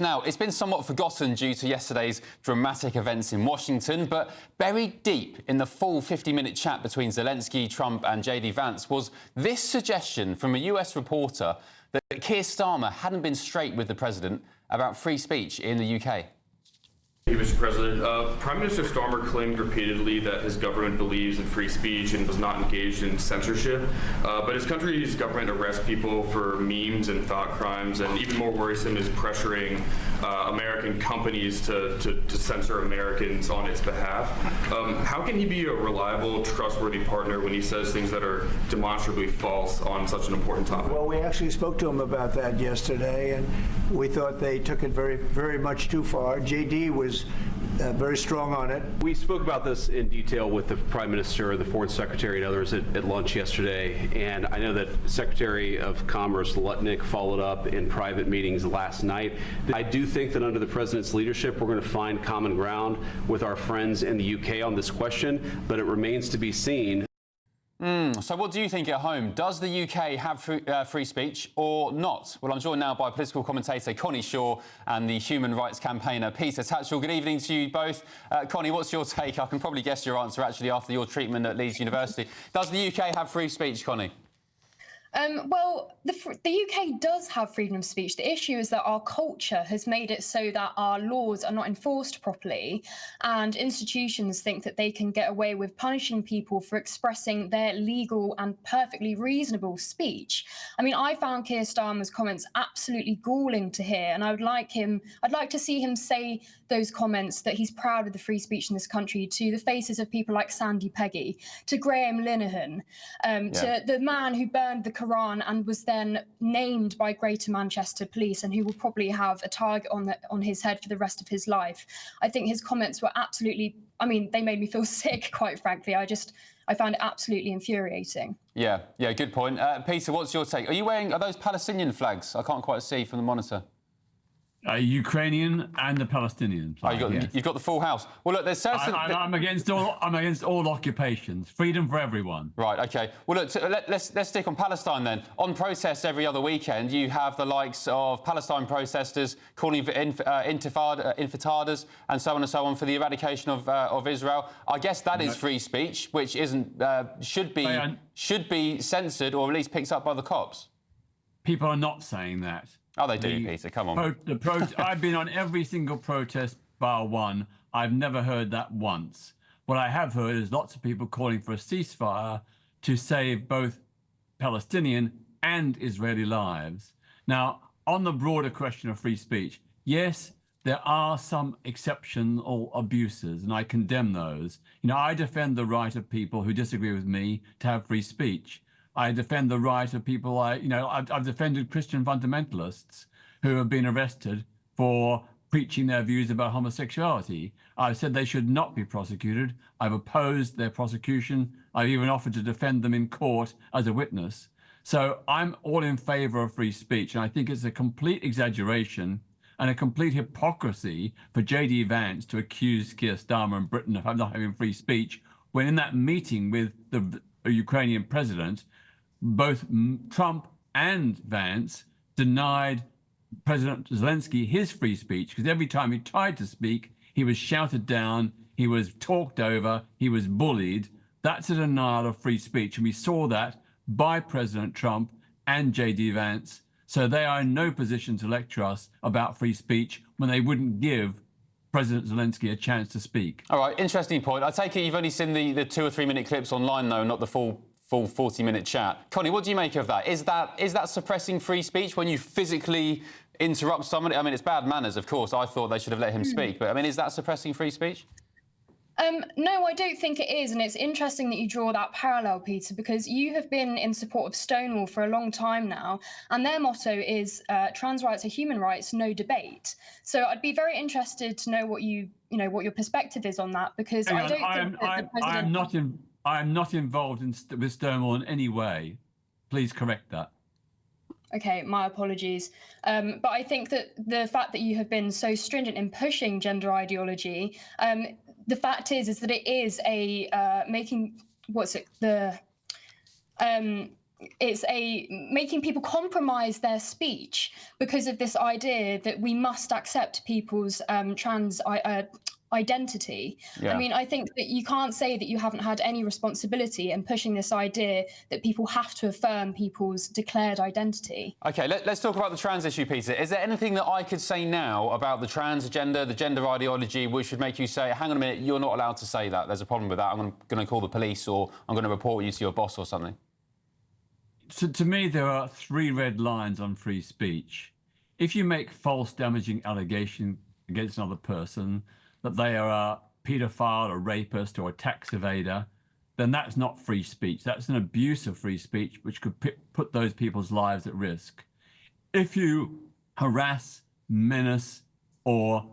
Now, it's been somewhat forgotten due to yesterday's dramatic events in Washington, but buried deep in the full 50-minute chat between Zelensky, Trump and JD Vance was this suggestion from a US reporter that Keir Starmer hadn't been straight with the president about free speech in the UK. Mr. President, Prime Minister Starmer claimed repeatedly that his government believes in free speech and was not engaged in censorship. But his country's government arrests people for memes and thought crimes, and even more worrisome is pressuring American companies to censor Americans on its behalf. How can he be a reliable, trustworthy partner when he says things that are demonstrably false on such an important topic? Well, we actually spoke to him about that yesterday, and we thought they took it very, very much too far. JD was very strong on it. We spoke about this in detail with the Prime Minister, the Foreign Secretary, and others at lunch yesterday, and I know that Secretary of Commerce Lutnick followed up in private meetings last night. I do think that under the President's leadership, we're going to find common ground with our friends in the UK on this question, but it remains to be seen. So what do you think at home? Does the UK have free speech or not? Well, I'm joined now by political commentator Connie Shaw and the human rights campaigner Peter Tatchell. Good evening to you both. Connie, what's your take? I can probably guess your answer, actually, after your treatment at Leeds University. Does the UK have free speech, Connie? Well, the UK does have freedom of speech. The issue is that our culture has made it so that our laws are not enforced properly, and institutions think that they can get away with punishing people for expressing their legal and perfectly reasonable speech. I mean, I found Keir Starmer's comments absolutely galling to hear, and I'd like to see him say those comments that he's proud of the free speech in this country to the faces of people like Sandy Peggy, to Graham Linehan, to the man who burned the Quran and was then named by Greater Manchester Police and who will probably have a target on his head for the rest of his life. I think his comments were absolutely, I mean, they made me feel sick, quite frankly. I found it absolutely infuriating. Yeah, good point. Peter, what's your take? Are those Palestinian flags? I can't quite see from the monitor. Ukrainian and the Palestinian flag. You've got the full house. Well, look, there's certain. I'm against all occupations. Freedom for everyone. Right. Okay. Well, look. Let's stick on Palestine then. On protests every other weekend, you have the likes of Palestine protesters calling for intifadas and so on for the eradication of Israel. I guess that is free speech, which isn't should be censored or at least picked up by the cops. People are not saying that. Oh, they do, Peter. Come on. I've been on every single protest bar one. I've never heard that once. What I have heard is lots of people calling for a ceasefire to save both Palestinian and Israeli lives. Now, on the broader question of free speech, yes, there are some exceptional abuses, and I condemn those. You know, I defend the right of people who disagree with me to have free speech. I defend the right of people. I've defended Christian fundamentalists who have been arrested for preaching their views about homosexuality. I've said they should not be prosecuted. I've opposed their prosecution. I've even offered to defend them in court as a witness. So I'm all in favor of free speech. And I think it's a complete exaggeration and a complete hypocrisy for JD Vance to accuse Keir Starmer and Britain of not having free speech, when in that meeting with the Ukrainian president, both Trump and Vance denied President Zelensky his free speech, because every time he tried to speak, he was shouted down, he was talked over, he was bullied. That's a denial of free speech, and we saw that by President Trump and JD Vance. So they are in no position to lecture us about free speech when they wouldn't give President Zelensky a chance to speak. All right, interesting point. I take it you've only seen the 2 or 3 minute clips online, though, not the full 40-minute chat. Connie, what do you make of that? Is that suppressing free speech when you physically interrupt somebody? I mean, it's bad manners, of course. I thought they should have let him speak. But, I mean, is that suppressing free speech? No, I don't think it is. And it's interesting that you draw that parallel, Peter, because you have been in support of Stonewall for a long time now. And their motto is trans rights are human rights, no debate. So I'd be very interested to know what what your perspective is on that, because I don't think that the president... I'm not involved with Stonewall in any way. Please correct that. Okay, my apologies. But I think that the fact that you have been so stringent in pushing gender ideology, the fact is that it is a it's making people compromise their speech because of this idea that we must accept people's trans identity. Yeah. I mean, I think that you can't say that you haven't had any responsibility in pushing this idea that people have to affirm people's declared identity. OK, let's talk about the trans issue, Peter. Is there anything that I could say now about the trans agenda, the gender ideology, which should make you say, hang on a minute, you're not allowed to say that, there's a problem with that, I'm going to call the police, or I'm going to report you to your boss or something? So to me, there are 3 red lines on free speech. If you make false, damaging allegation against another person, that they are a paedophile, a rapist, or a tax evader, then that's not free speech. That's an abuse of free speech, which could put those people's lives at risk. If you harass, menace, or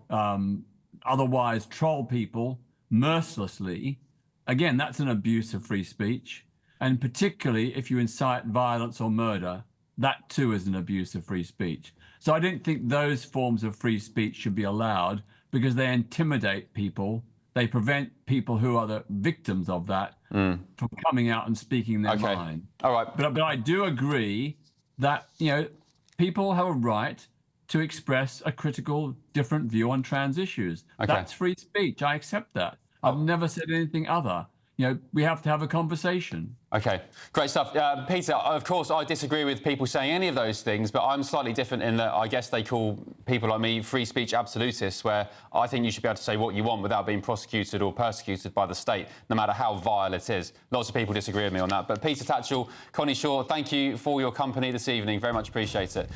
otherwise troll people mercilessly, again, that's an abuse of free speech. And particularly if you incite violence or murder, that too is an abuse of free speech. So I don't think those forms of free speech should be allowed, because they intimidate people. They prevent people who are the victims of that from coming out and speaking their mind. All right. But I do agree that, you know, people have a right to express a critical, different view on trans issues. Okay. That's free speech. I accept that. I've never said anything other. You know, we have to have a conversation. OK, great stuff. Peter, of course, I disagree with people saying any of those things, but I'm slightly different in that I guess they call people like me free speech absolutists, where I think you should be able to say what you want without being prosecuted or persecuted by the state, no matter how vile it is. Lots of people disagree with me on that. But Peter Tatchell, Connie Shaw, thank you for your company this evening. Very much appreciate it.